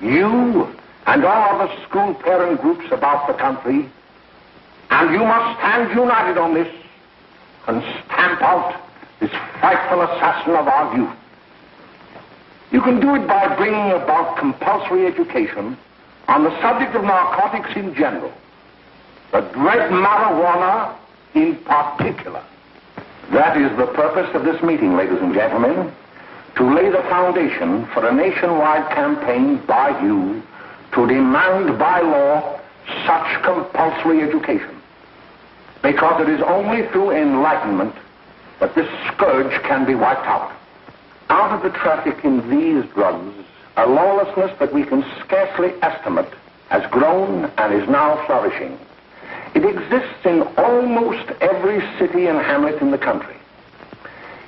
you and all other school parent groups about the country, and you must stand united on this and stamp out this frightful assassin of our youth. You can do it by bringing about compulsory education on the subject of narcotics in general, the dread marijuana in particular. That is the purpose of this meeting, ladies and gentlemen, to lay the foundation for a nationwide campaign by you to demand by law such compulsory education. Because it is only through enlightenment that this scourge can be wiped out. Out of the traffic in these drugs, a lawlessness that we can scarcely estimate has grown and is now flourishing. It exists in almost every city and hamlet in the country.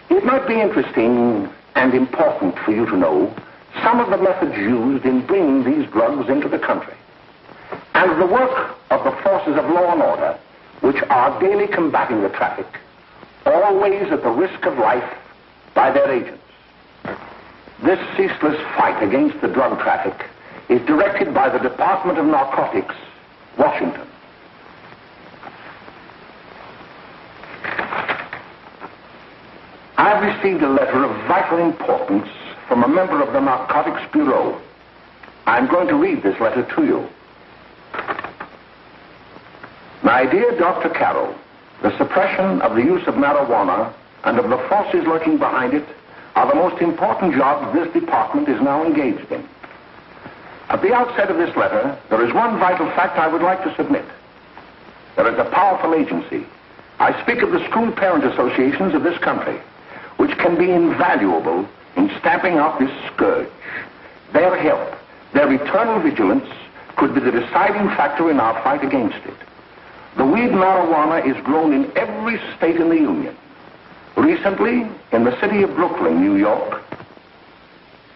It might be interesting and important for you to know some of the methods used in bringing these drugs into the country, and the work of the forces of law and order, which are daily combating the traffic, always at the risk of life, by their agents. This ceaseless fight against the drug traffic is directed by the Department of Narcotics, Washington. I've received a letter of vital importance from a member of the Narcotics Bureau. I'm going to read this letter to you. My dear Dr. Carroll, the suppression of the use of marijuana and of the forces lurking behind it are the most important jobs this department is now engaged in. At the outset of this letter, there is one vital fact I would like to submit. There is a powerful agency. I speak of the school parent associations of this country, which can be invaluable in stamping out this scourge. Their help, their eternal vigilance, could be the deciding factor in our fight against it. The weed marijuana is grown in every state in the Union. Recently, in the city of Brooklyn, New York,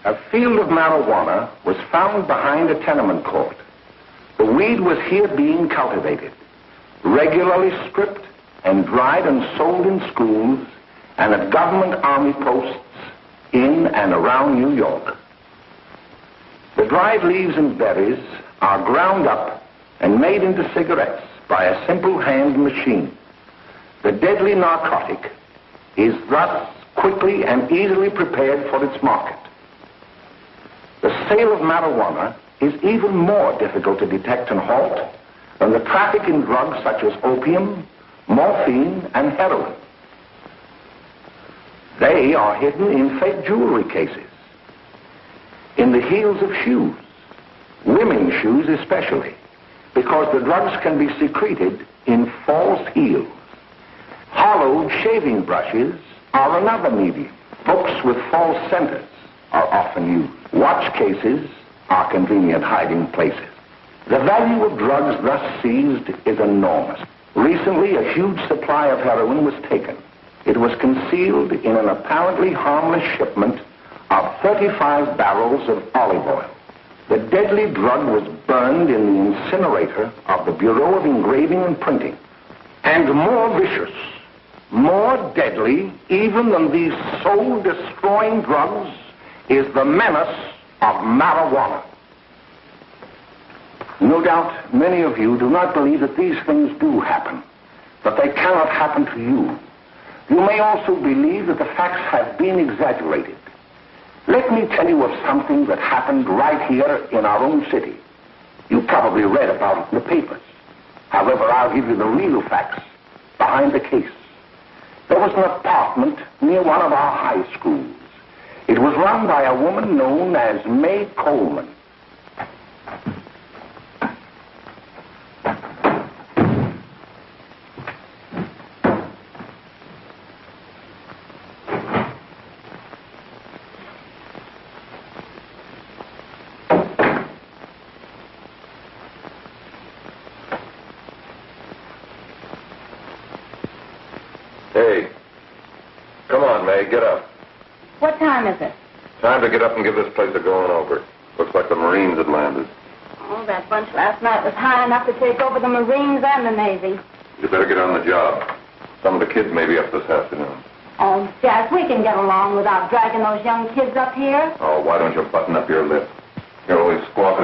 a field of marijuana was found behind a tenement court. The weed was here being cultivated, regularly stripped and dried and sold in schools and at government army posts in and around New York. The dried leaves and berries are ground up and made into cigarettes by a simple hand machine. The deadly narcotic is thus quickly and easily prepared for its market. The sale of marijuana is even more difficult to detect and halt than the traffic in drugs such as opium, morphine, and heroin. They are hidden in fake jewelry cases, in the heels of shoes, women's shoes especially, because the drugs can be secreted in false heels. Hollowed shaving brushes are another medium. Books with false centers are often used. Watch cases are convenient hiding places. The value of drugs thus seized is enormous. Recently, a huge supply of heroin was taken. It was concealed in an apparently harmless shipment of 35 barrels of olive oil. The deadly drug was burned in the incinerator of the Bureau of Engraving and Printing. And more vicious, more deadly, even than these soul-destroying drugs, is the menace of marijuana. No doubt many of you do not believe that these things do happen, that they cannot happen to you. You may also believe that the facts have been exaggerated. Let me tell you of something that happened right here in our own city. You probably read about it in the papers. However, I'll give you the real facts behind the case. There was an apartment near one of our high schools. It was run by a woman known as May Coleman. Hey, come on, May, get up. What time is it? Time to get up and give this place a going over. Looks like the Marines had landed. Oh, that bunch last night was high enough to take over the Marines and the Navy. You better get on the job. Some of the kids may be up this afternoon. Oh, Jack, we can get along without dragging those young kids up here. Oh, why don't you button up your lip? You're always squawking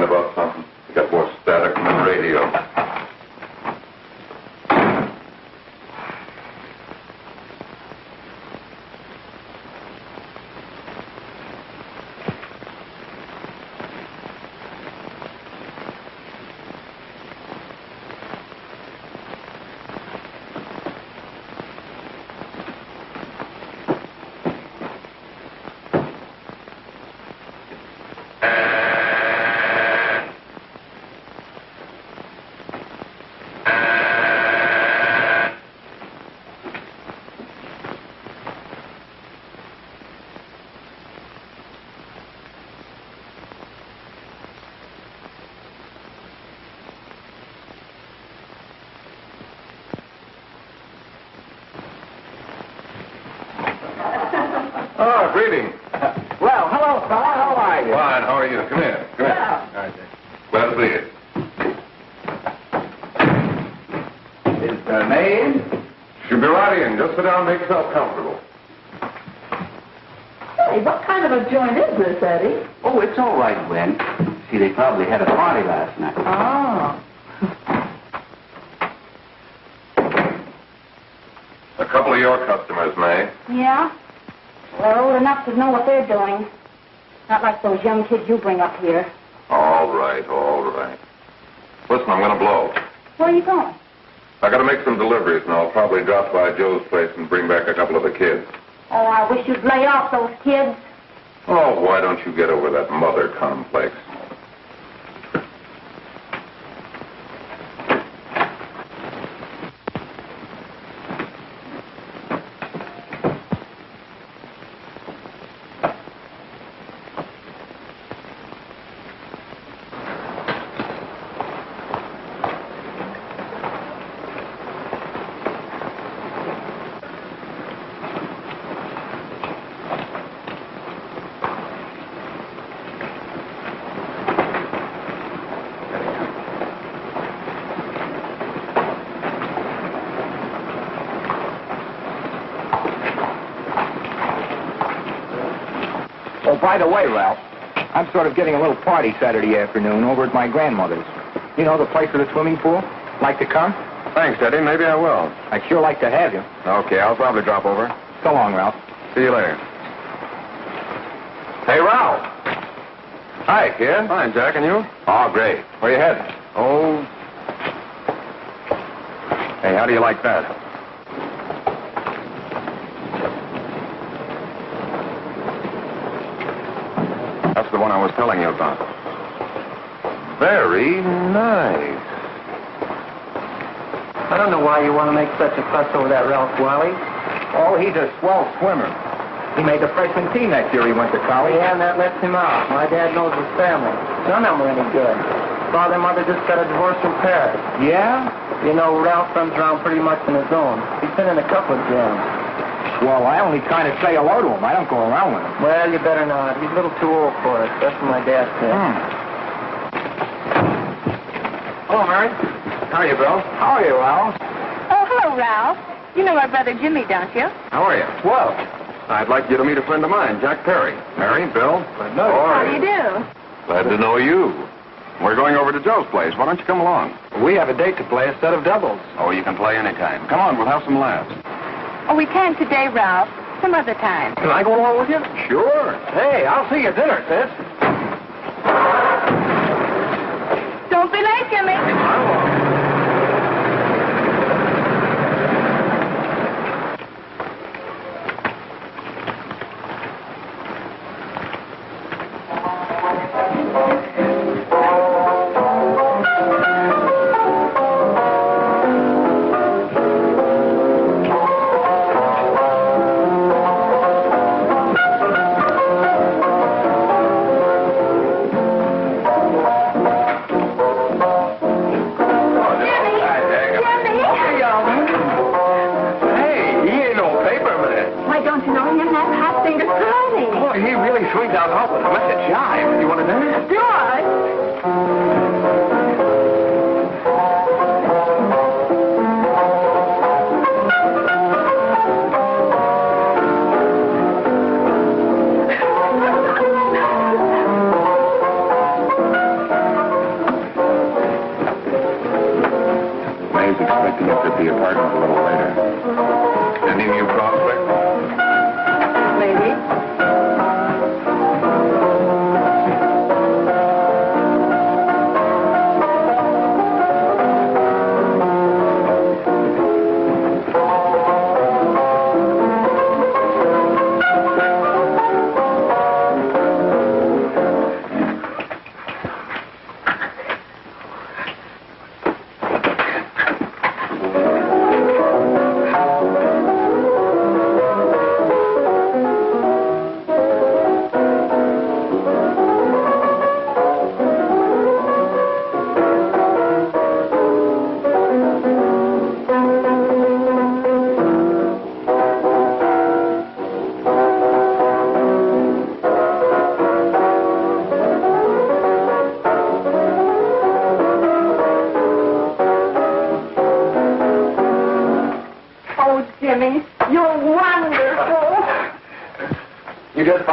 greeting. Well, hello, fella. How are you? Fine, how are you? Come here. Come here. Yeah. All right, glad to see you. Is May in? She'll be right in. Just sit down and make yourself comfortable. Hey, what kind of a joint is this, Eddie? Oh, it's all right, Gwen. See, they probably had a party last night. Oh. A couple of your customers, May. Yeah? They're old enough to know what they're doing. Not like those young kids you bring up here. All right, all right. Listen, I'm going to blow. Where are you going? I got to make some deliveries, and I'll probably drop by Joe's place and bring back a couple of the kids. Oh, I wish you'd lay off those kids. Oh, why don't you get over that mother complex? Oh, by the way, Ralph, I'm sort of getting a little party Saturday afternoon over at my grandmother's. You know, the place with the swimming pool? Like to come? Thanks, Eddie. Maybe I will. I'd sure like to have you. Okay, I'll probably drop over. So long, Ralph. See you later. Hey, Ralph. Hi, kid. Fine, Jack, and you? Oh, great. Where you heading? Oh. Hey, how do you like that? That's the one I was telling you about. Very nice. I don't know why you want to make such a fuss over that Ralph Wiley. Oh, he's a swell swimmer. He made the freshman team that year he went to college. Yeah, and that lets him out. My dad knows his family. None of them are any good. Father and mother just got a divorce from Paris. Yeah? You know, Ralph runs around pretty much on his own. He's been in a couple of jams. Well, I only kind of say hello to him. I don't go around with him. Well, you better not. He's a little too old for it. That's what my dad said. Hello, Mary. How are you, Bill? How are you, Ralph? Oh, hello, Ralph. You know my brother Jimmy, don't you? How are you? Well, I'd like you to meet a friend of mine, Jack Perry. Mary, Bill. no. How do you do? Glad to know you. We're going over to Joe's place. Why don't you come along? We have a date to play a set of doubles. Oh, you can play anytime. Come on, we'll have some laughs. Oh, we can't today, Ralph. Some other time. Can I go along with you? Sure. Hey, I'll see you at dinner, sis. Don't be late, Jimmy. Expecting us at the apartment a little later. Any new prospects? Maybe.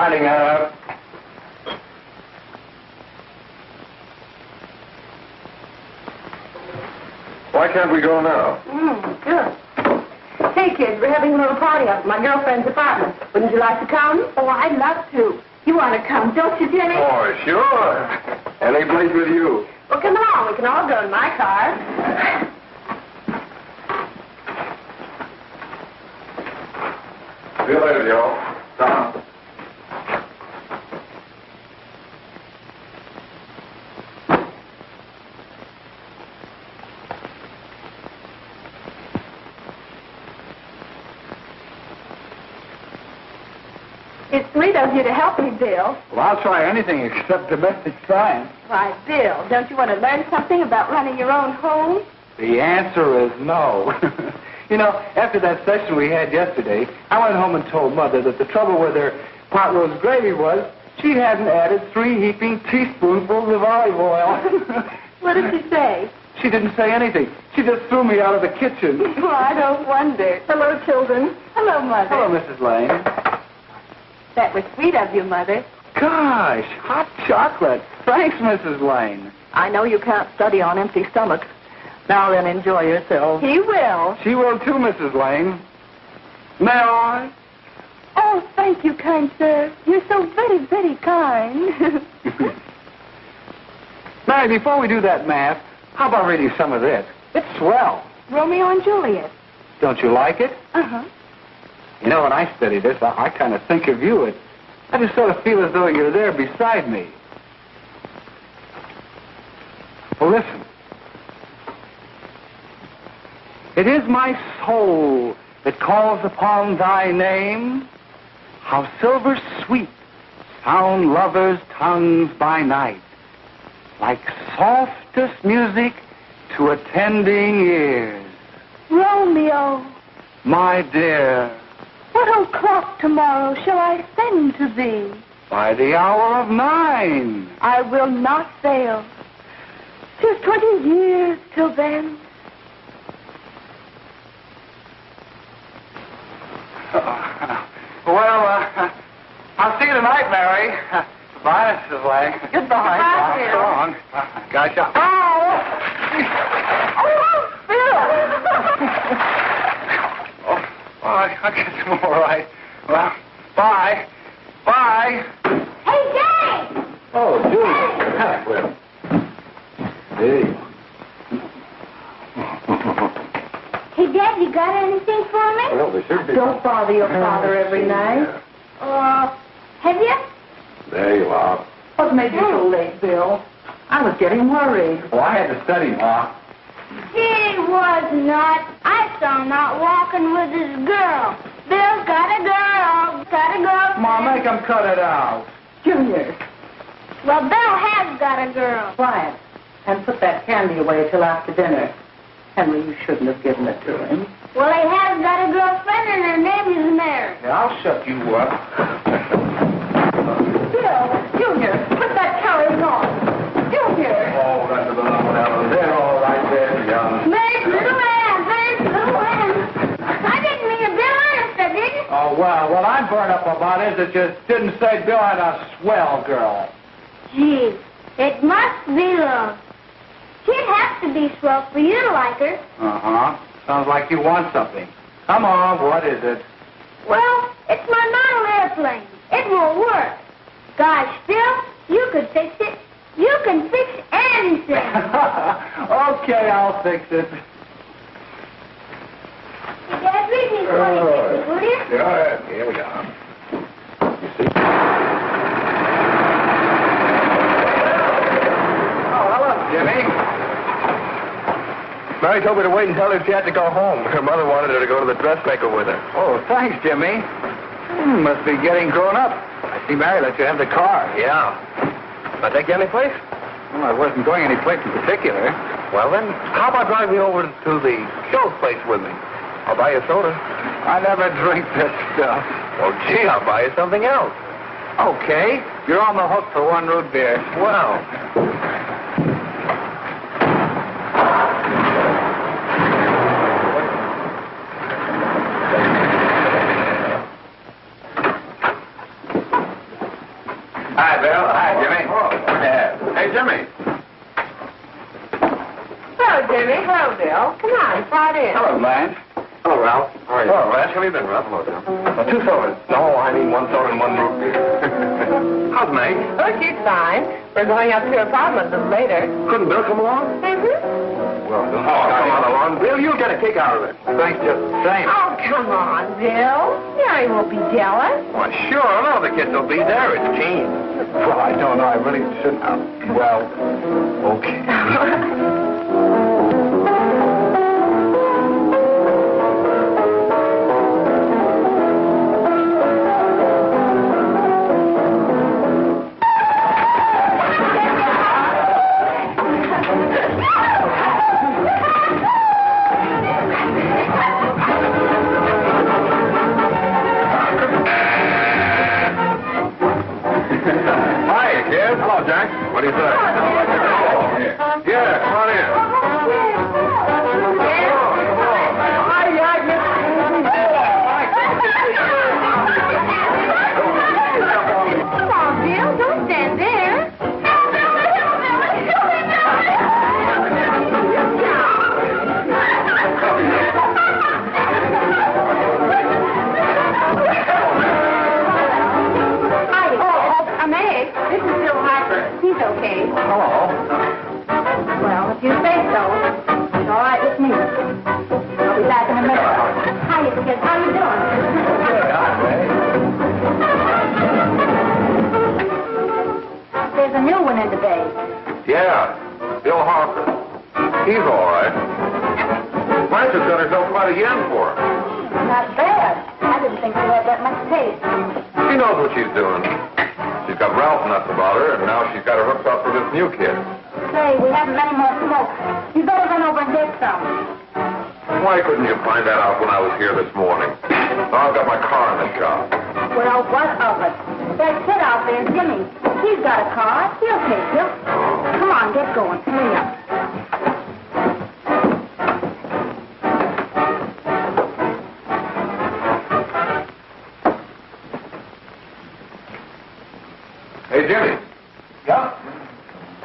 finding out. Why can't we go now? Good. Hey, kids, we're having a little party up at my girlfriend's apartment. Wouldn't you like to come? Oh, I'd love to. You want to come, don't you, Jimmy? Oh, sure. Any place with you. Well, come along. We can all go in my car. See you later, Joe. Tom. It's sweet of you to help me, Bill. Well, I'll try anything except domestic science. Why, Bill, don't you want to learn something about running your own home? The answer is no. You know, after that session we had yesterday, I went home and told Mother that the trouble with her pot roast gravy was she hadn't added 3 heaping teaspoonfuls of olive oil. What did she say? She didn't say anything. She just threw me out of the kitchen. Well, I don't wonder. Hello, children. Hello, Mother. Hello, Mrs. Lane. That was sweet of you, Mother. Gosh, hot chocolate. Thanks, Mrs. Lane. I know you can't study on empty stomachs. Now then, enjoy yourself. He will. She will too, Mrs. Lane. May I? Oh, thank you, kind sir. You're so very, very kind. Mary, before we do that math, how about reading some of this? It's swell. Romeo and Juliet. Don't you like it? Uh-huh. You know, when I study this, I kind of think of you. I just sort of feel as though you're there beside me. Well, listen. It is my soul that calls upon thy name. How silver sweet sound lovers' tongues by night, like softest music to attending ears. Romeo, My dear, what o'clock tomorrow shall I send to thee? by the hour of 9. I will not fail. 'Tis 20 years till then. I'll see you tonight, Mary. Bye, Mrs. Lang. Goodbye. Goodbye, Bill. So long. Gosh, I guess I'm all right. Well, bye. Bye. Hey, Jay! Oh, Julie. Well. Hey. Hey, Dad, you got anything for me? Well, there should be. Don't bother your father every night. Have you? There you are. What made you so late, Bill? I was getting worried. Well, I had to study, Ma. He was not. I saw him out walking with his girl. Bill's got a girl. Got a girl. Ma, make him cut it out. Junior. Well, Bill has got a girl. Quiet. And put that candy away till after dinner. Henry, you shouldn't have given it to him. Well, he has got a girlfriend, and her name is Mary. Yeah, I'll shut you up. Bill, Junior, put that carriage on. Junior. Oh, that's a little one. They're all right there, young. There's little Ann. There's little Ann. I didn't mean to Bill honest, I didn't. Oh, well, what I'm burned up about is it just didn't say Bill had a swell girl. Gee, it must be love. She'd have to be swell for you to like her. Uh-huh. Sounds like you want something. Come on, what is it? Well, it's my model airplane. It won't work. Gosh, Bill, you could fix it. You can fix anything. Okay, I'll fix it. Dad, read me 26, will you? Yeah, here we are. You see? Oh, hello, Jimmy. Mary told me to wait and tell her she had to go home. Her mother wanted her to go to the dressmaker with her. Oh, thanks, Jimmy. Must be getting grown up. I see Mary let you have the car. Yeah. Can I take you any place? Well, I wasn't going any place in particular. Well, then, how about driving me over to the Joe's place with me? I'll buy you a soda. I never drink that stuff. Well, gee, I'll buy you something else. Okay, you're on the hook for 1 root beer. Well. Jimmy. Hello, Jimmy. Hello, Bill. Come on, slide in. Hello, Blanche. Hello, Ralph. How are you? Hello, Ralph. How have you been, Ralph? Hello, Bill. 2 sodas. No, I mean 1 soda and 1 root beer. How's Meg? Oh, she's fine. We're going up to her apartment a little later. Couldn't Bill come along? Well, come on along. Bill, you'll get a kick out of it. Thanks just the same. Oh, come on, Bill. Mary won't be jealous. Why, sure. All the kids will be there. It's Gene. Well, I don't know. I really shouldn't have. Well, okay. What do you say? Yeah, come on in. Come on, Bill. Don't stand there. Meg, this is Bill Harper. He's okay. Hello. Well, if you say so, it's all right with me. I'll be back in a minute. Hiya, kids. How you doing? There's a new one in the bay. Yeah, Bill Harper. He's all right. Blanche has got herself quite a yen for him. Not bad. I didn't think she had that much taste. She knows what she's doing. She's got Ralph nuts about her, and now she's got her hooked up for this new kid. Say, we haven't many more smoke. You better run over and get some. Why couldn't you find that out when I was here this morning? Now I've got my car in the shop. Well, what of it? That kid out there, Jimmy. He's got a car. He'll take you. Come on, get going. Hurry up. Hey, Jimmy. Yeah?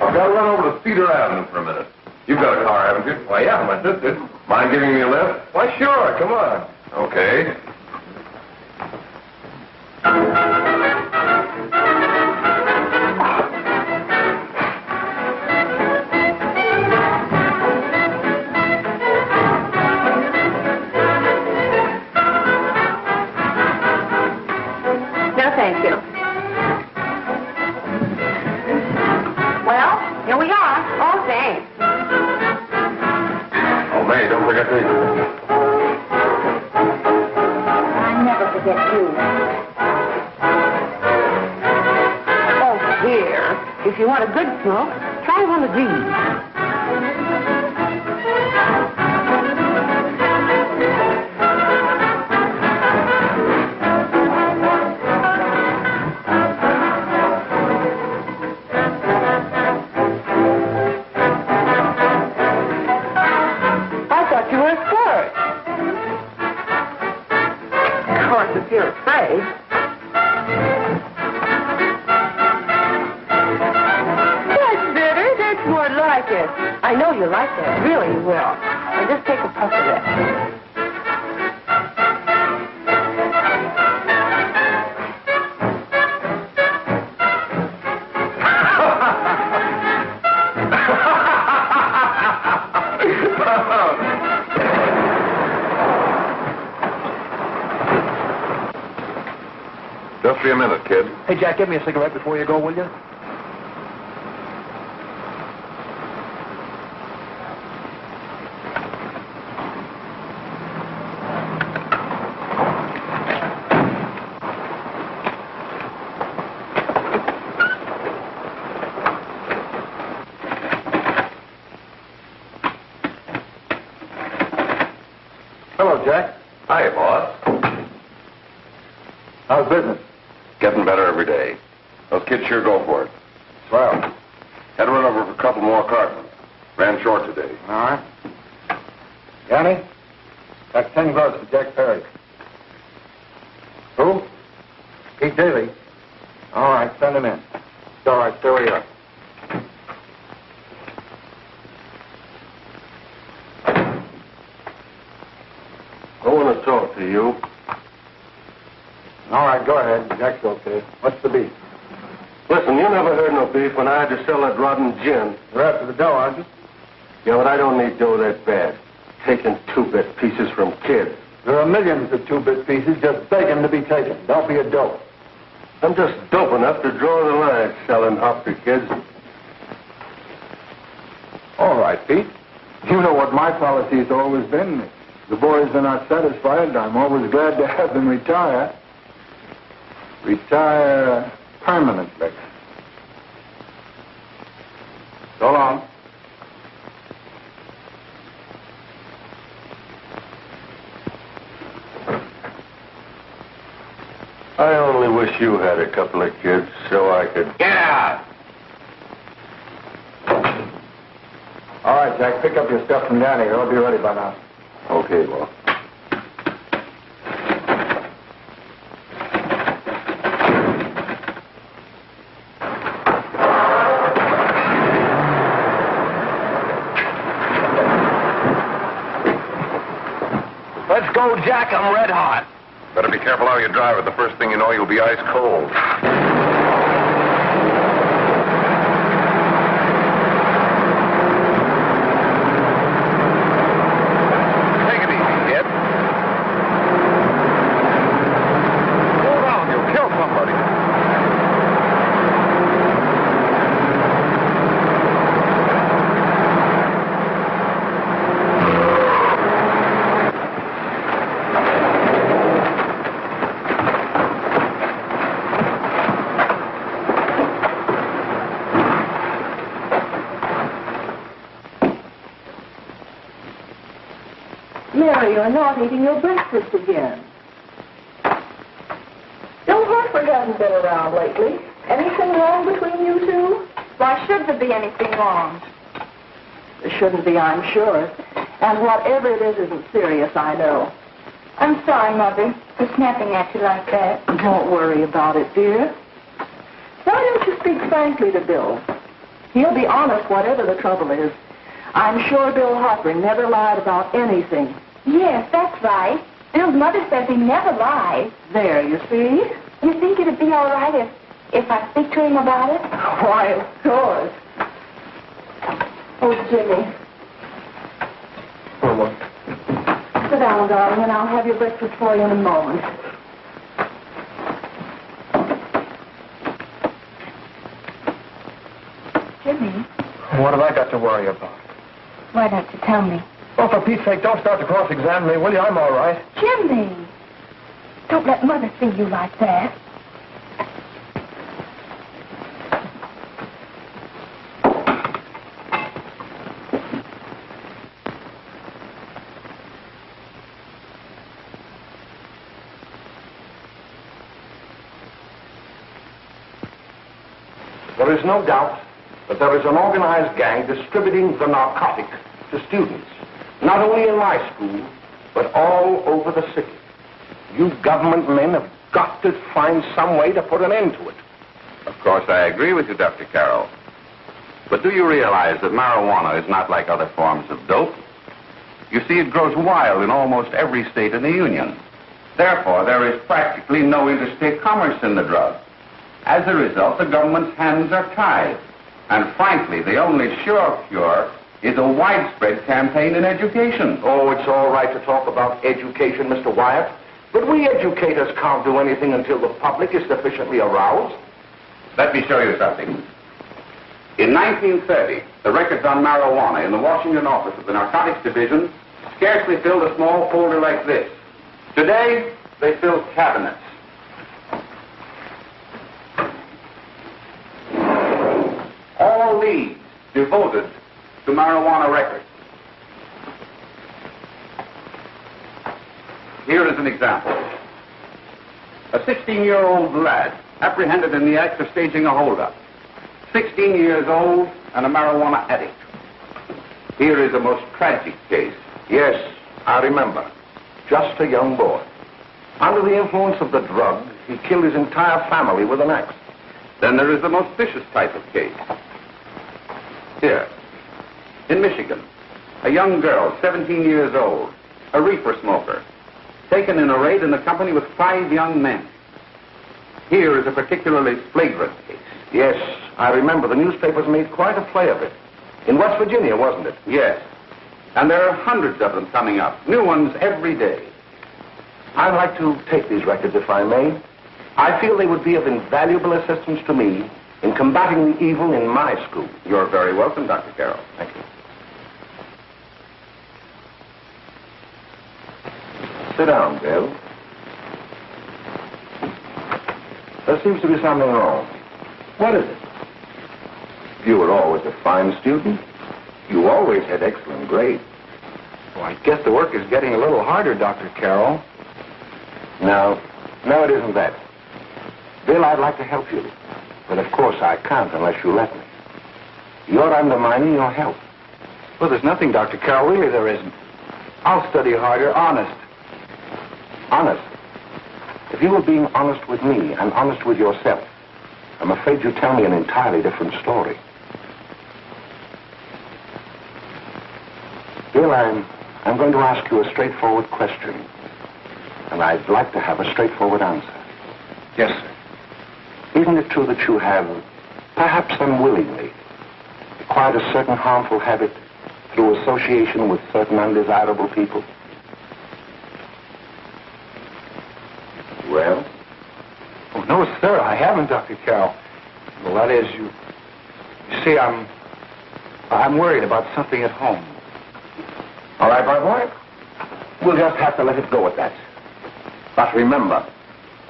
I've got to run over to Cedar Avenue for a minute. You've got a car, haven't you? Why, yeah, my sister. Mind giving me a lift? Why, sure. Come on. Okay. No, thank you. Well, here we are. Oh, thanks. Oh, May, don't forget to... I never forget you. Oh, here. If you want a good smoke, try one of these. If you're afraid. That's better. That's more like it. I know you like that. Really, you will. Now just take a puff of that. Just be a minute, kid. Hey, Jack, give me a cigarette before you go, will you? Hello, Jack. Hi, boss. How's business? Getting better every day. Those kids sure go for it. Swell. Had to run over for a couple more cartons. Ran short today. All right. Yanni, that's 10 gloves for Jack Perry. Who? Pete Daly. All right, send him in. All right, stay where you are. see you. All right, go ahead. Jack's okay. What's the beef? Listen, you never heard no beef when I had to sell that rotten gin. You're after the dough, aren't you? Yeah, but I don't need dough that bad. Taking two-bit pieces from kids. There are millions of two-bit pieces just begging to be taken. Don't be a dope. I'm just dope enough to draw the line selling hop to kids. All right, Pete. You know what my policy's always been. If the boys are not satisfied, I'm always glad to have them retire. Retire permanently. So long. I only wish you had a couple of kids so I could... Get out! All right, Jack, pick up your stuff from down here. I'll be ready by now. Okay, well. Let's go, Jack. I'm red hot. Better be careful how you drive it. The first thing you know, you'll be ice cold. Take it easy, kid. Hold on, you'll kill somebody. Mary, you're not eating your breakfast again. Bill Hartford hasn't been around lately. Anything wrong between you two? Why should there be anything wrong? There shouldn't be, I'm sure. And whatever it is isn't serious, I know. I'm sorry, Mother, for snapping at you like that. Don't worry about it, dear. Why don't you speak frankly to Bill? He'll be honest whatever the trouble is. I'm sure Bill Harper never lied about anything. Yes, that's right. Bill's mother says he never lies. There, you see? You think it'd be all right if I speak to him about it? Why, of course. Oh, Jimmy. Sit down, darling, and I'll have your breakfast for you in a moment. Jimmy, What have I got to worry about? why don't you tell me? Oh, for Pete's sake, don't start to cross-examine me, will you? I'm all right. Jimmy! Don't let Mother see you like that. There is no doubt that there is an organized gang distributing the narcotic to students, not only in my school, but all over the city. You government men have got to find some way to put an end to it. Of course, I agree with you, Dr. Carroll. But do you realize that marijuana is not like other forms of dope? You see, it grows wild in almost every state in the Union. Therefore, there is practically no interstate commerce in the drug. As a result, the government's hands are tied. And frankly, the only sure cure is a widespread campaign in education. Oh, it's all right to talk about education, Mr. Wyatt, but we educators can't do anything until the public is sufficiently aroused. Let me show you something. In 1930, the records on marijuana in the Washington office of the Narcotics Division scarcely filled a small folder like this. Today, they fill cabinets. All these devoted to marijuana records. Here is an example. A 16-year-old lad apprehended in the act of staging a holdup. 16 years old and a marijuana addict. Here is a most tragic case. Yes, I remember. Just a young boy. Under the influence of the drug, he killed his entire family with an axe. Then there is the most vicious type of case. Here, in Michigan, a young girl, 17 years old, a reefer smoker. taken in a raid in the company with 5 young men. Here is a particularly flagrant case. Yes, I remember the newspapers made quite a play of it. In West Virginia, wasn't it? Yes. And there are hundreds of them coming up, new ones every day. I'd like to take these records, if I may. I feel they would be of invaluable assistance to me in combating the evil in my school. You're very welcome, Dr. Carroll. Thank you. Sit down, Bill. There seems to be something wrong. What is it? You were always a fine student. You always had excellent grades. Well, I guess the work is getting a little harder, Dr. Carroll. No, it isn't that. Bill, I'd like to help you. But of course I can't unless you let me. You're undermining your health. Well, there's nothing, Dr. Carroll. Really, there isn't. I'll study harder, honest. Honest? If you were being honest with me and honest with yourself, I'm afraid you'd tell me an entirely different story. Bill, I'm going to ask you a straightforward question. And I'd like to have a straightforward answer. Yes, sir. Isn't it true that you have, perhaps unwillingly, acquired a certain harmful habit through association with certain undesirable people? Well? Oh, no, sir, I haven't, Dr. Carroll. Well, that is, you see, I'm worried about something at home. All right, my boy. We'll just have to let it go at that. But remember,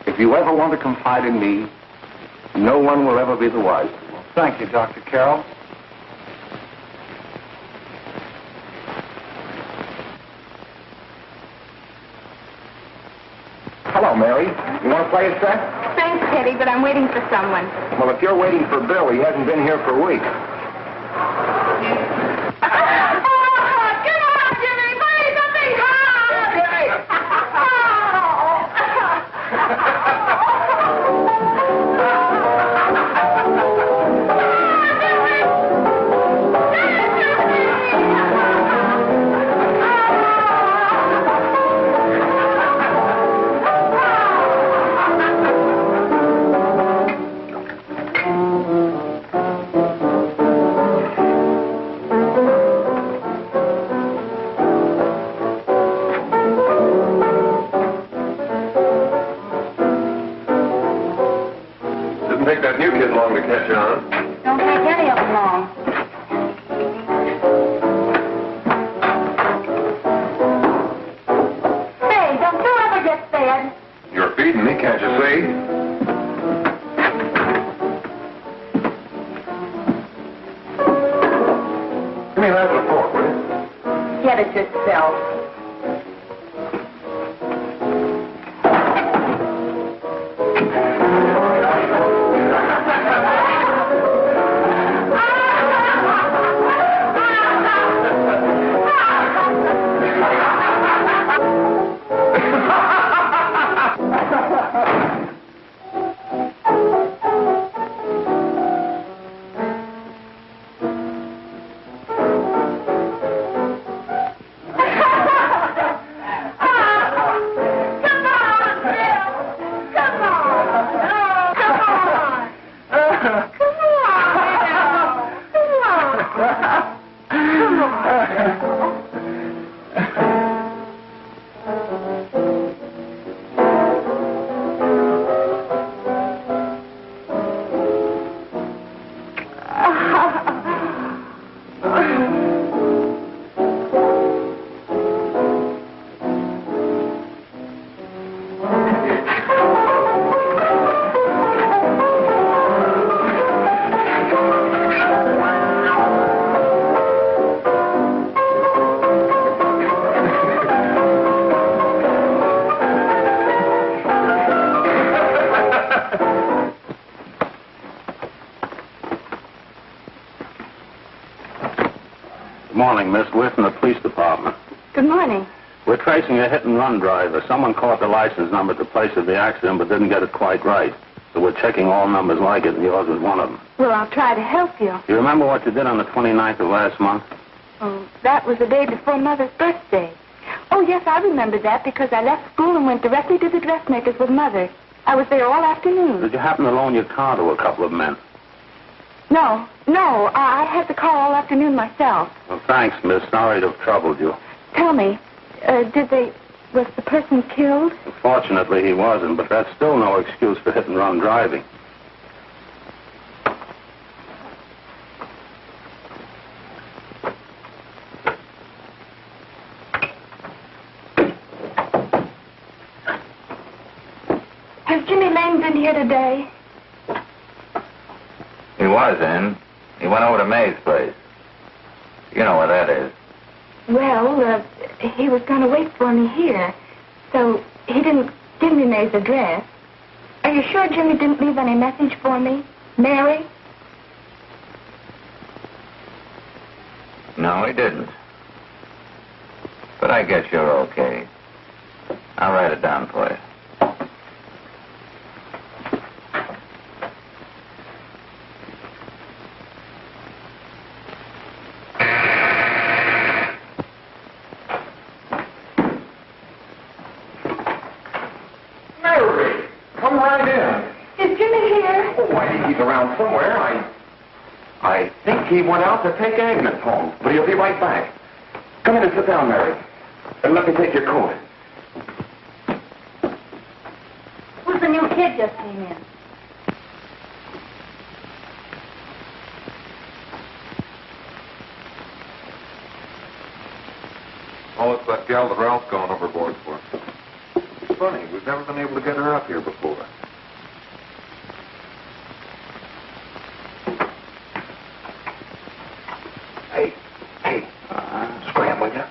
if you ever want to confide in me, no one will ever be the wiser. Well, thank you, Dr. Carroll. Hello, Mary. You want to play a set? Thanks, Teddy, but I'm waiting for someone. Well, if you're waiting for Bill, he hasn't been here for weeks. Take that new kid long to catch on. Don't take any of them long. Say, don't you ever get fed? You're feeding me, can't you see? Give me that with a fork, will you? Get it yourself. Morning, Miss. We're from the police department. Good morning. We're tracing a hit-and-run driver. Someone caught the license number at the place of the accident but didn't get it quite right. So we're checking all numbers like it, and yours is one of them. Well, I'll try to help you. You remember what you did on the 29th of last month? Oh, that was the day before Mother's birthday. Oh, Oh, yes, I remember that because I left school and went directly to the dressmaker's with Mother. I was there all afternoon. Did you happen to loan your car to a couple of men? No, I had the car all afternoon myself. Well, thanks, miss. Sorry to have troubled you. Tell me, was the person killed? Fortunately, he wasn't, but that's still no excuse for hit-and-run driving. Has Jimmy Lane been here today? He was in. He went over to May's place. You know where that is. Well, he was going to wait for me here, so he didn't give me May's address. Are you sure Jimmy didn't leave any message for me? Mary? No, he didn't. But I guess you're okay. I'll write it down for you. Mary, come right in. Is Jimmy here? Oh, I think he's around somewhere. I think he went out to take Agnes home, but he'll be right back. Come in and sit down, Mary. And let me take your coat. Who's the new kid just came in? Oh, it's that gal that Ralph's gone overboard for. It's funny, we've never been able to get her up here before. Hey, scram, will you?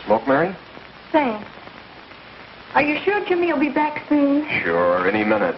Smoke, Mary? Thanks. Are you sure Jimmy will be back soon? Sure, any minute.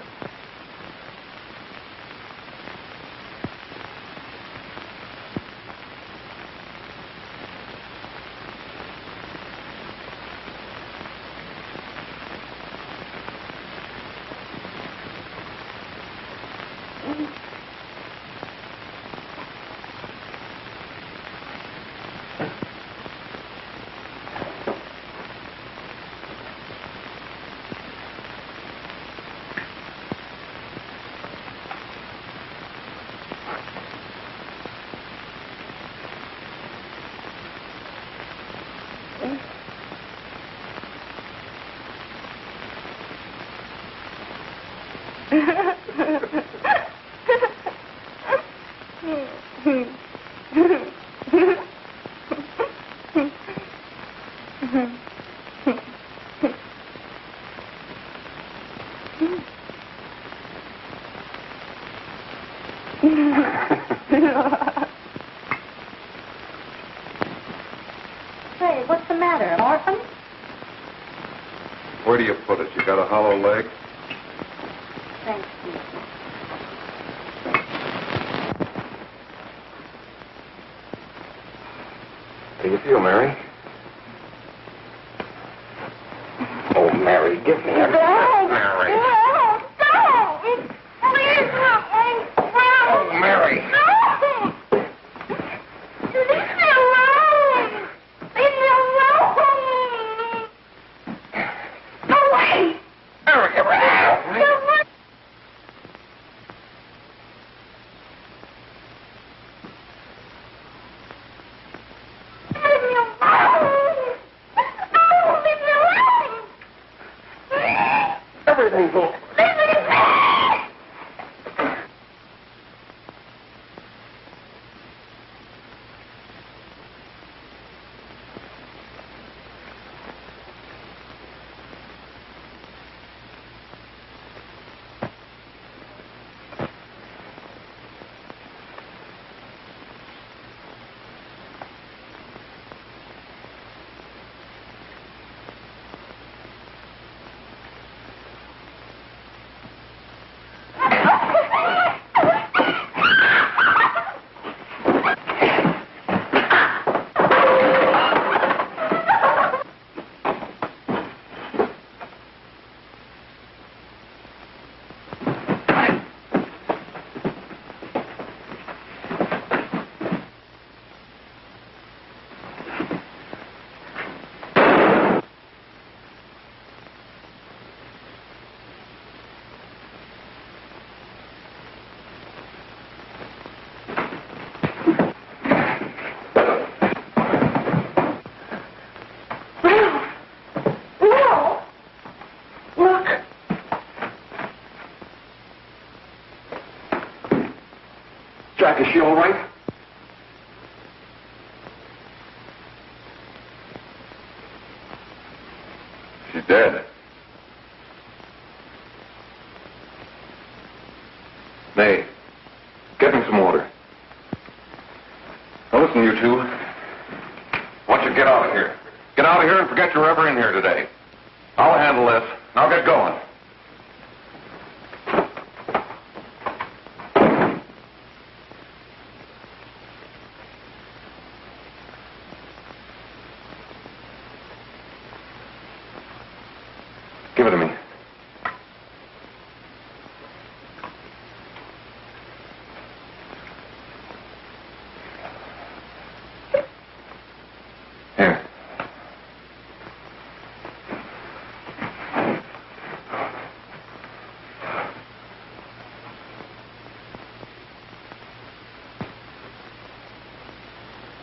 Say, what's the matter, an orphan? Where do you put it? You got a hollow leg? Thanks, Steve. How do you feel, Mary? Oh, Mary, give me a... Mary. Please help me. Oh, Mary. No! Leave me alone. Leave me alone. Go away. Mary, Go away. Leave me alone. Oh, leave me alone. Everything's okay. Leave me alone. Jack, is she all right? She's dead. May, get me some water. Now listen, you two. I want you to get out of here. Get out of here and forget you're ever in here today. I'll handle this. Now get going. Give it to me. Here.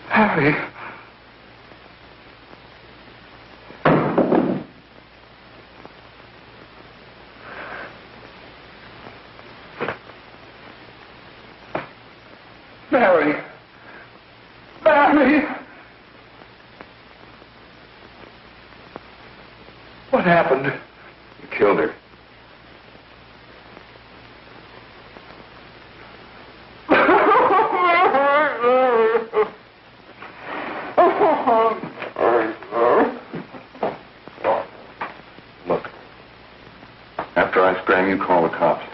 Harry. Mary. Mary. What happened? You killed her. Look. After I scram, you call the cops.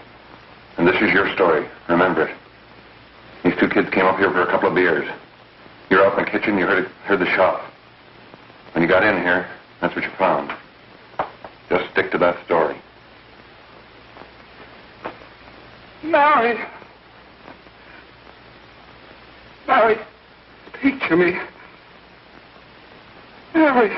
And this is your story. Remember it. These two kids came up here for a couple of beers. You're out in the kitchen, you heard the shot. When you got in here, that's what you found. Just stick to that story. Mary. Mary, speak to me. Mary.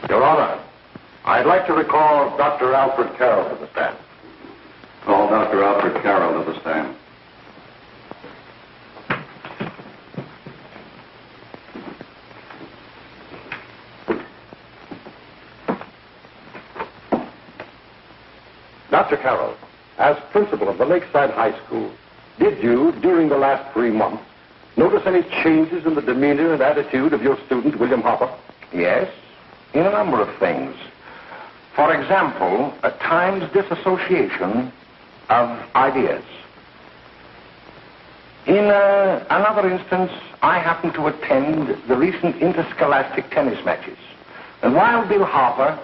Your Honor, I'd like to recall Dr. Alfred Carroll to the stand. Call Dr. Alfred Carroll to the stand. Dr. Carroll, as principal of the Lakeside High School, did you, during the last 3 months, notice any changes in the demeanor and attitude of your student, William Hopper? Yes, in a number of things. For example, at times disassociation of ideas. In another instance, I happened to attend the recent interscholastic tennis matches. And while Bill Harper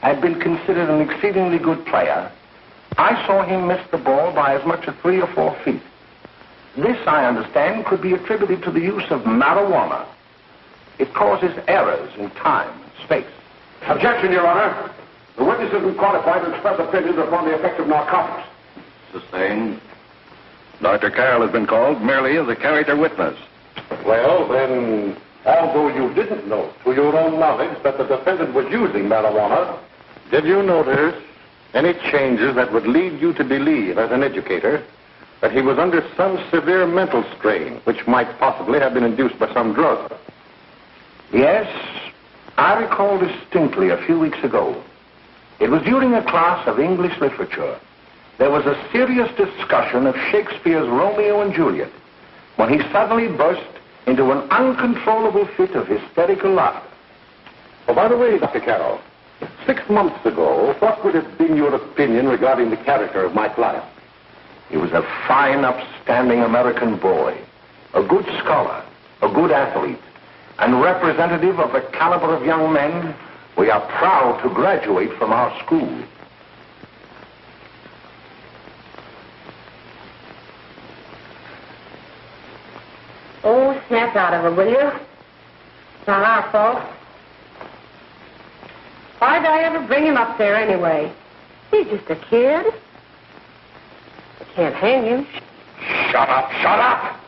had been considered an exceedingly good player, I saw him miss the ball by as much as 3 or 4 feet. This, I understand, could be attributed to the use of marijuana. It causes errors in time and space. Objection, Your Honor. The witness isn't qualified to express opinions upon the effect of narcotics. Sustained. Dr. Carroll has been called merely as a character witness. Well, then, although you didn't know to your own knowledge that the defendant was using marijuana, did you notice any changes that would lead you to believe, as an educator, that he was under some severe mental strain, which might possibly have been induced by some drug? Yes, I recall distinctly a few weeks ago It was during a class of English literature. There was a serious discussion of Shakespeare's Romeo and Juliet when he suddenly burst into an uncontrollable fit of hysterical laughter. Oh, by the way, Dr. Carroll, 6 months ago, what would have been your opinion regarding the character of my client? He was a fine, upstanding American boy, a good scholar, a good athlete, and representative of the caliber of young men we are proud to graduate from our school. Oh, snap out of it, will you? It's not our fault. Why'd I ever bring him up there anyway? He's just a kid. I can't hang him. Shut up, shut up!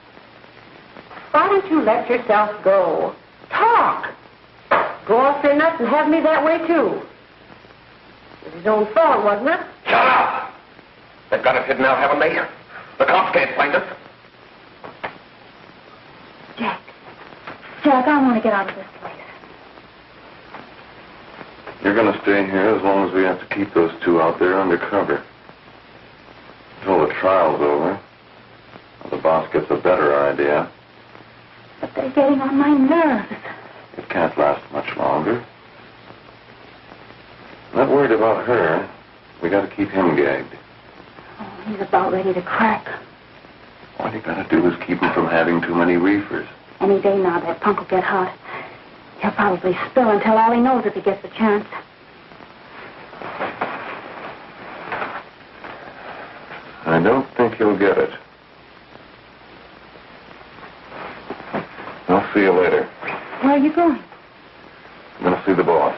Why don't you let yourself go? Talk. Go off your nuts and have me that way, too. It was his own fault, wasn't it? Shut up! They've got us hidden out, haven't they? The cops can't find us. Jack, I want to get out of this place. You're going to stay here as long as we have to keep those two out there undercover. Until the trial's over. The boss gets a better idea. But they're getting on my nerves. It can't last much longer. Not worried about her. We got to keep him gagged. Oh, he's about ready to crack. All you got to do is keep him from having too many reefers. Any day now, that punk will get hot. He'll probably spill and tell all he knows if he gets the chance. I don't think he'll get it. I'll see you later. Where are you going? I'm going to see the boss.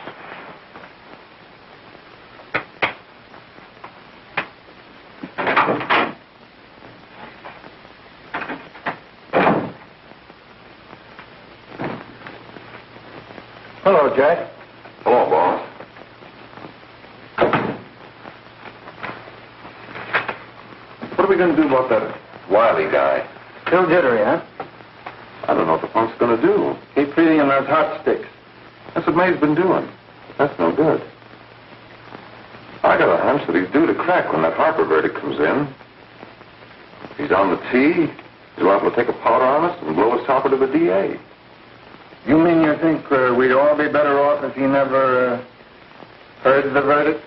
Hello, Jack. Hello, boss. What are we going to do about that Wiley guy? Still jittery, huh? I don't know what the punk's going to do. Keep feeding him those hot sticks. That's what May's been doing. That's no good. I got a hunch that he's due to crack when that Harper verdict comes in. He's on the tee. He's liable to take a powder on us and blow his topper to the DA. You mean you think we'd all be better off if he never heard the verdict?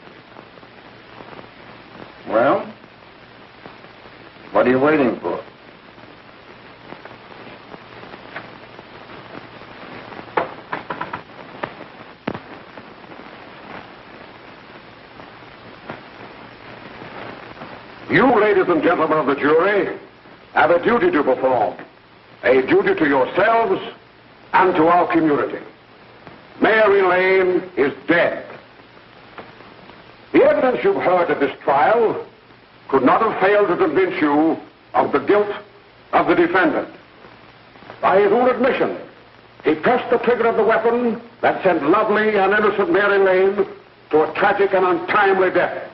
Well, what are you waiting for? You, ladies and gentlemen of the jury, have a duty to perform. A duty to yourselves and to our community. Mary Lane is dead. The evidence you've heard at this trial could not have failed to convince you of the guilt of the defendant. By his own admission, he pressed the trigger of the weapon that sent lovely and innocent Mary Lane to a tragic and untimely death.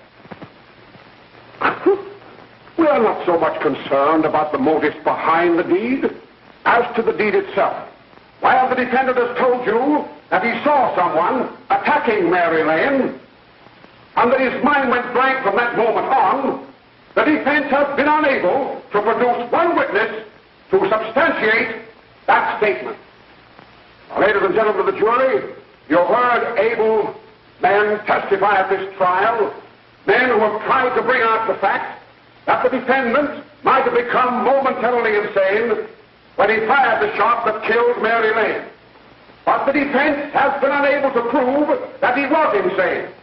We are not so much concerned about the motives behind the deed as to the deed itself. While the defendant has told you that he saw someone attacking Mary Lane and that his mind went blank from that moment on, the defense has been unable to produce one witness to substantiate that statement. Now, ladies and gentlemen of the jury, you heard able men testify at this trial, men who have tried to bring out the fact that the defendant might have become momentarily insane when he fired the shot that killed Mary Lane. But the defense has been unable to prove that he was insane.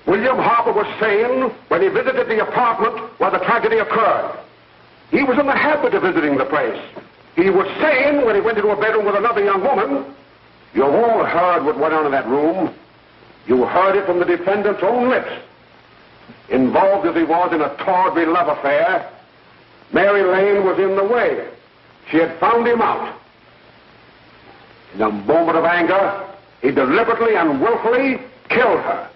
William Harper was sane when he visited the apartment where the tragedy occurred. He was in the habit of visiting the place. He was sane when he went into a bedroom with another young woman. You've all heard what went on in that room. You heard it from the defendant's own lips. Involved as he was in a tawdry love affair, Mary Lane was in the way. She had found him out. In a moment of anger, he deliberately and willfully killed her.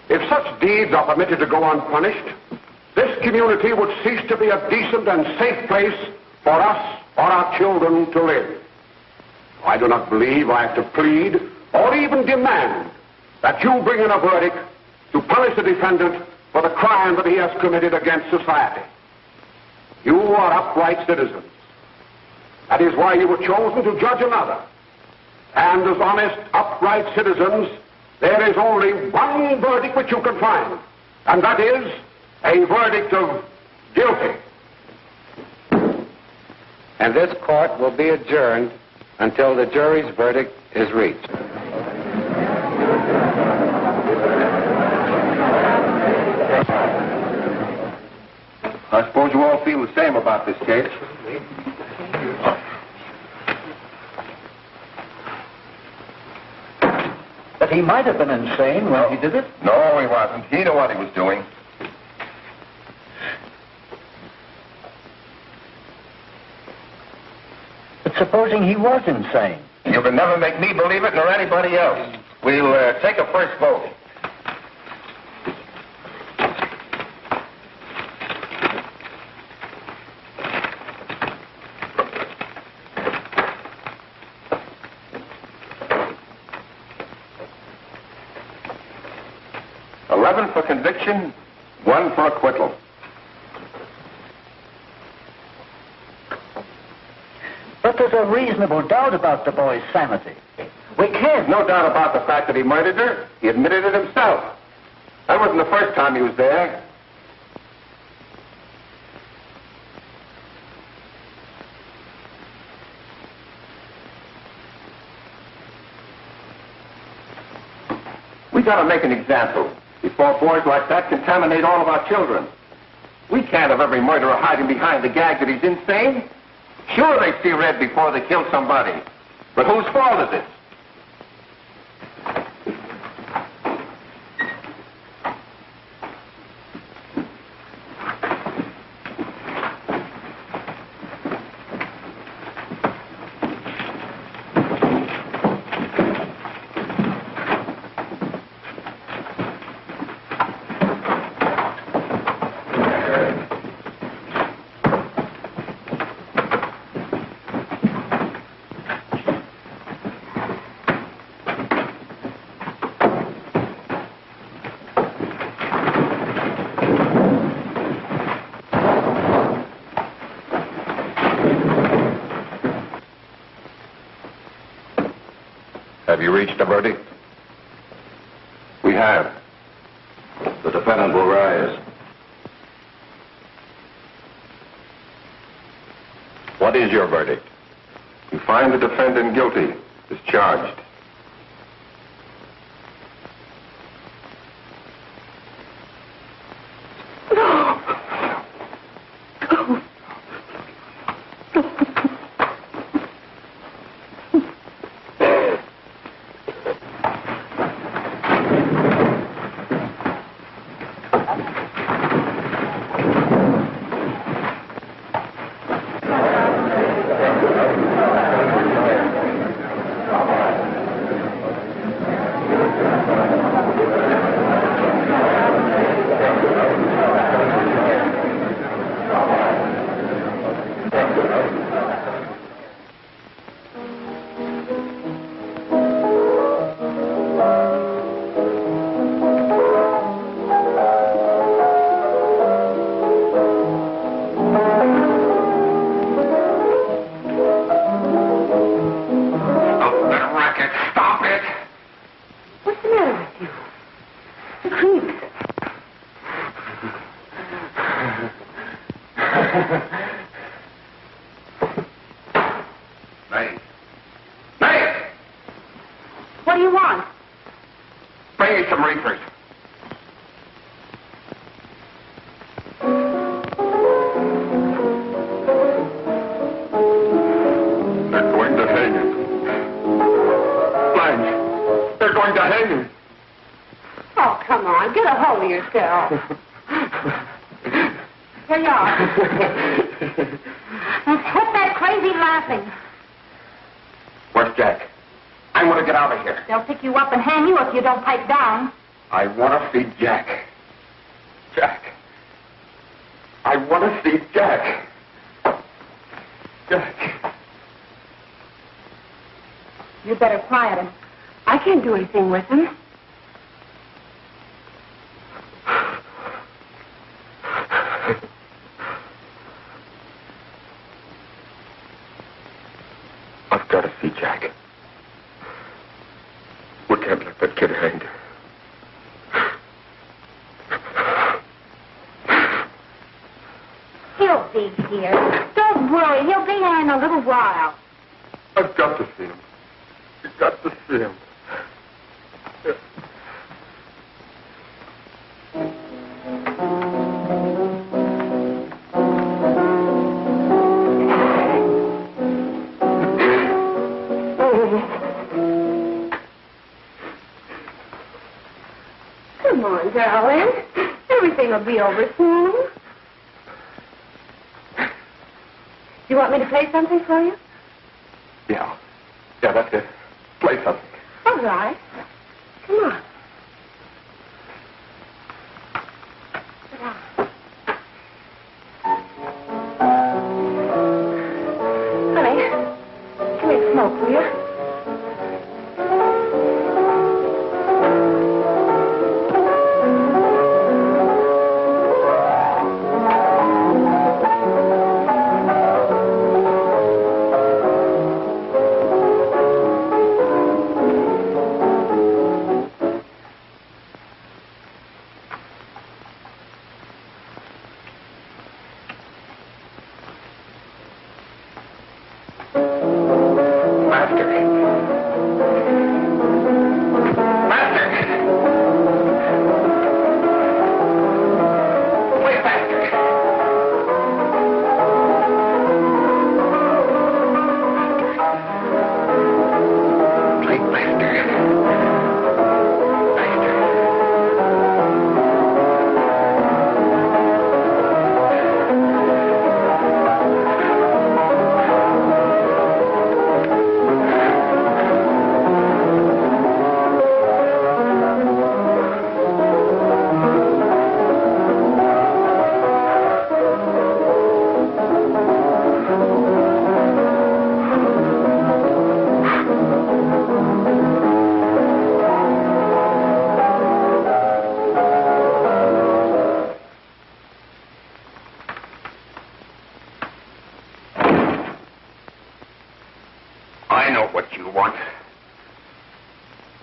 If such deeds are permitted to go unpunished, this community would cease to be a decent and safe place for us or our children to live. I do not believe I have to plead or even demand that you bring in a verdict to punish the defendant for the crime that he has committed against society. You are upright citizens. That is why you were chosen to judge another. And as honest, upright citizens, there is only one verdict which you can find, and that is a verdict of guilty. And this court will be adjourned until the jury's verdict is reached. I suppose you all feel the same about this case. But he might have been insane when he did it. No, he wasn't. He knew what he was doing. But supposing he was insane? You can never make me believe it, nor anybody else. We'll take a first vote. For conviction, 1 for acquittal. But there's a reasonable doubt about the boy's sanity. We can't. No doubt about the fact that he murdered her. He admitted it himself. That wasn't the first time he was there. We gotta make an example before boys like that contaminate all of our children. We can't have every murderer hiding behind the gag that he's insane. Sure, they see red before they kill somebody. But whose fault is it? Have you reached a verdict? We have. The defendant will rise. What is your verdict? We find the defendant guilty, discharged. What do you want? Bring me some reefers. They're going to hang him. Blanche, they're going to hang him. Oh, come on. Get a hold of yourself. Here you are. Now, quit that crazy laughing. Where's Jack? I want to get out of here. They'll pick you up and hang you if you don't pipe down. I want to see Jack. Jack. I want to see Jack. Jack. You better quiet him. I can't do anything with him. gotta see Jack. We can't let that kid hang. He'll be here. Don't worry. He'll be here in a little while. I've got to see him. You've got to see him. Come on, darling. Everything will be over soon. You want me to play something for you? Yeah, that's it. Play something. All right. Come on. Sit down. Honey, give me a smoke, will you?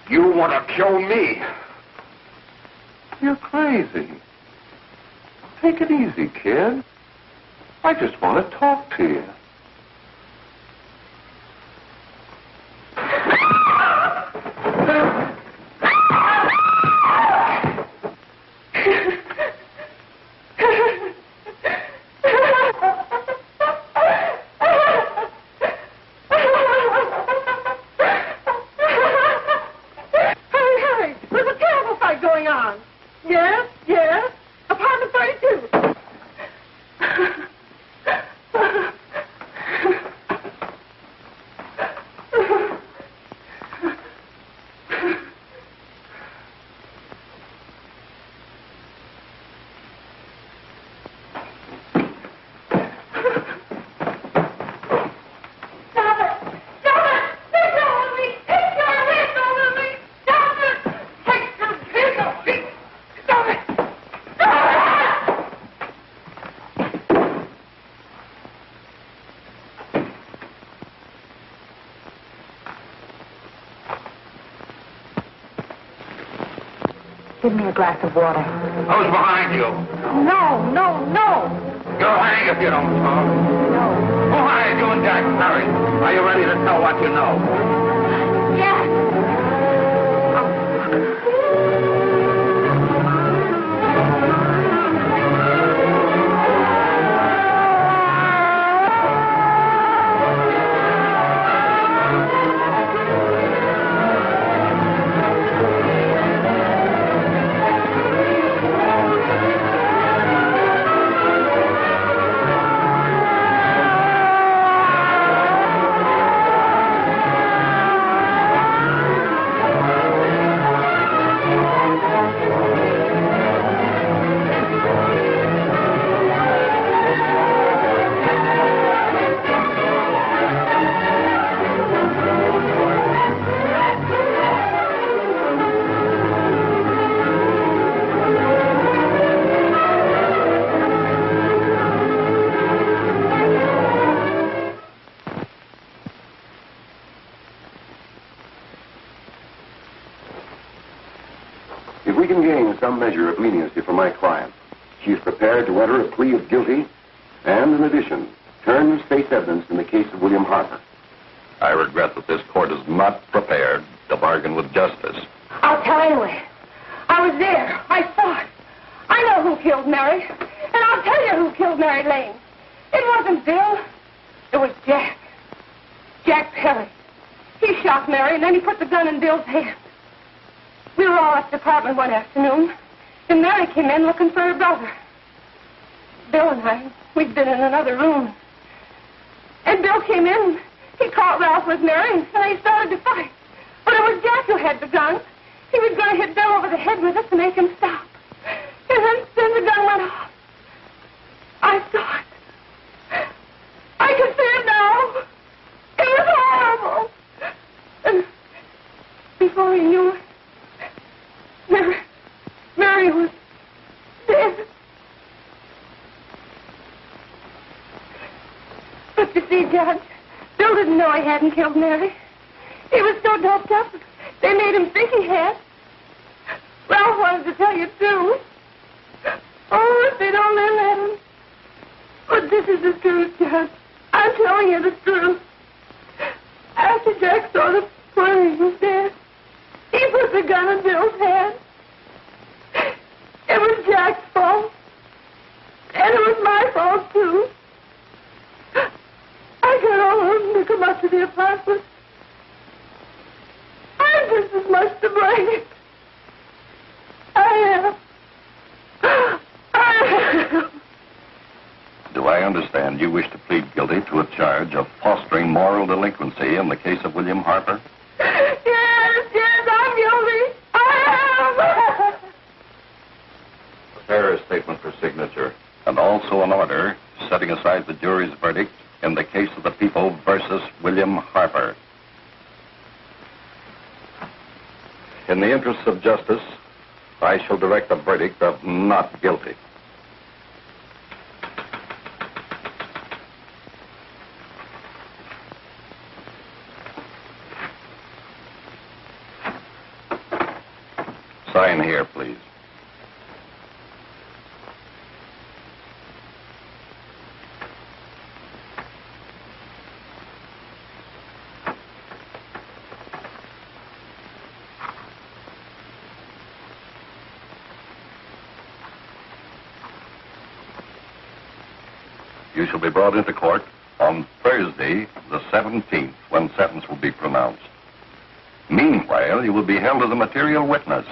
You want to kill me? You're crazy. Take it easy, kid. I just want to talk to you. Give me a glass of water. Who's behind you? No. You'll hang if you don't talk. No. Who hired you and Jack? Hurry. Are you ready to tell what you know? Yes. we can gain some measure of leniency for my client. She is prepared to enter a plea of guilty and, in addition, turn the state's evidence in the case of William Harper. I regret that this court is not prepared to bargain with justice. I'll tell anyway. I was there. I saw it. I know who killed Mary. And I'll tell you who killed Mary Lane. It wasn't Bill. It was Jack. Jack Perry. He shot Mary, and then he put the gun in Bill's hand. We were all at the apartment one afternoon, and Mary came in looking for her brother. Bill and I, we'd been in another room. And Bill came in. He caught Ralph with Mary, and they started to fight. But it was Jack who had the gun. He was going to hit Bill over the head with it to make him stop. And then the gun went off. I saw it. I can see it now. It was horrible. And before he knew it, Mary was dead. But you see, Judge, Bill didn't know he hadn't killed Mary. He was so doped up, they made him think he had. Ralph wanted to tell you, too. Oh, if they'd only let him. But this is the truth, Judge. I'm telling you the truth. After Jack saw the poor he was dead, he put the gun in Bill's hand. It was Jack's fault. And it was my fault, too. I got all of them to come up to the apartment. I'm just as much to blame. I am. Do I understand you wish to plead guilty to a charge of fostering moral delinquency in the case of William Harper? Yes, I'm guilty. I am. Prepare a statement for signature, and also an order setting aside the jury's verdict in the case of the people versus William Harper. In the interests of justice, I shall direct a verdict of not guilty. Sign here, please. You shall be brought into court on Thursday, the 17th, when sentence will be pronounced. Meanwhile, you will be held as a material witness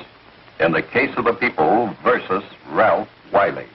in the case of the people versus Ralph Wiley.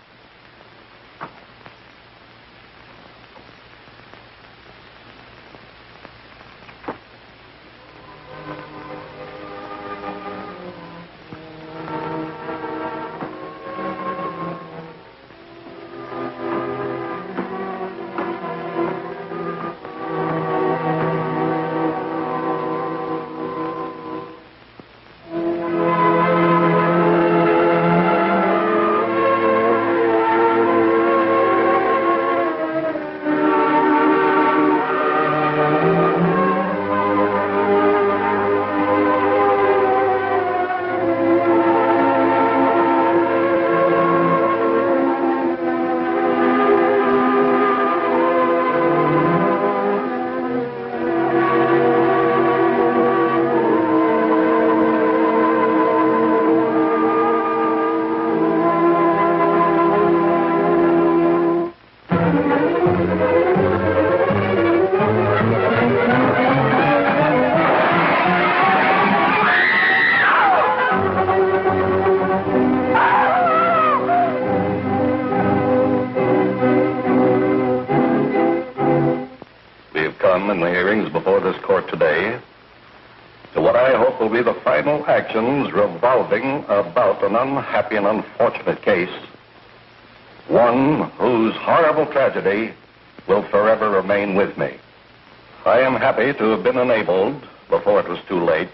In the hearings before this court today to what I hope will be the final actions revolving about an unhappy and unfortunate case, one whose horrible tragedy will forever remain with me. I am happy to have been enabled, before it was too late,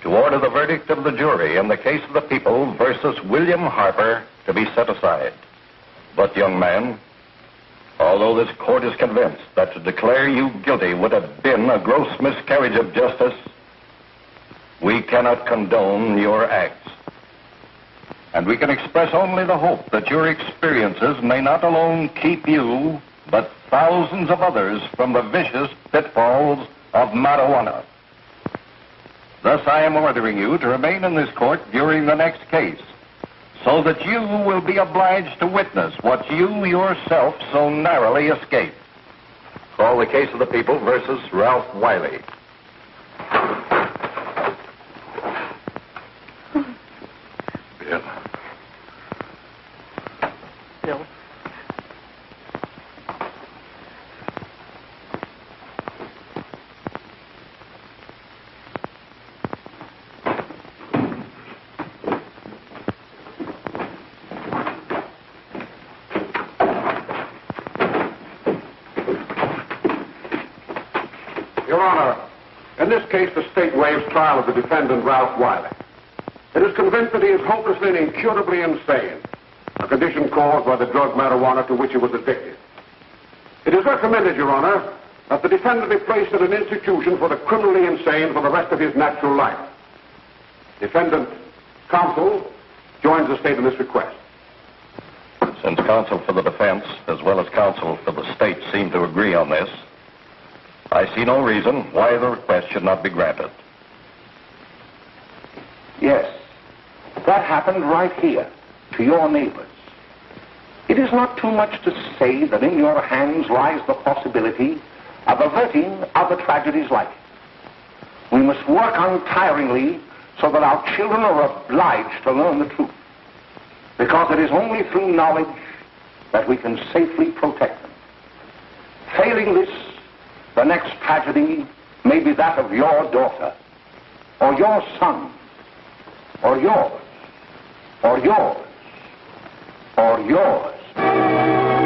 to order the verdict of the jury in the case of the people versus William Harper to be set aside. But, young man, although this court is convinced that to declare you guilty would have been a gross miscarriage of justice, we cannot condone your acts. And we can express only the hope that your experiences may not alone keep you, but thousands of others from the vicious pitfalls of marijuana. Thus, I am ordering you to remain in this court during the next case, so that you will be obliged to witness what you yourself so narrowly escaped. Call the case of the people versus Ralph Wiley. Bill. Bill. Your Honor, in this case, the state waives trial of the defendant, Ralph Wiley. It is convinced that he is hopelessly and incurably insane, a condition caused by the drug marijuana to which he was addicted. It is recommended, Your Honor, that the defendant be placed in an institution for the criminally insane for the rest of his natural life. Defendant counsel joins the state in this request. Since counsel for the defense, as well as counsel for the state, seem to agree on this, I see no reason why the request should not be granted. Yes, that happened right here, to your neighbors. It is not too much to say that in your hands lies the possibility of averting other tragedies like it. We must work untiringly so that our children are obliged to learn the truth, because it is only through knowledge that we can safely protect them. Failing this, the next tragedy may be that of your daughter, or your son, or yours, or yours, or yours.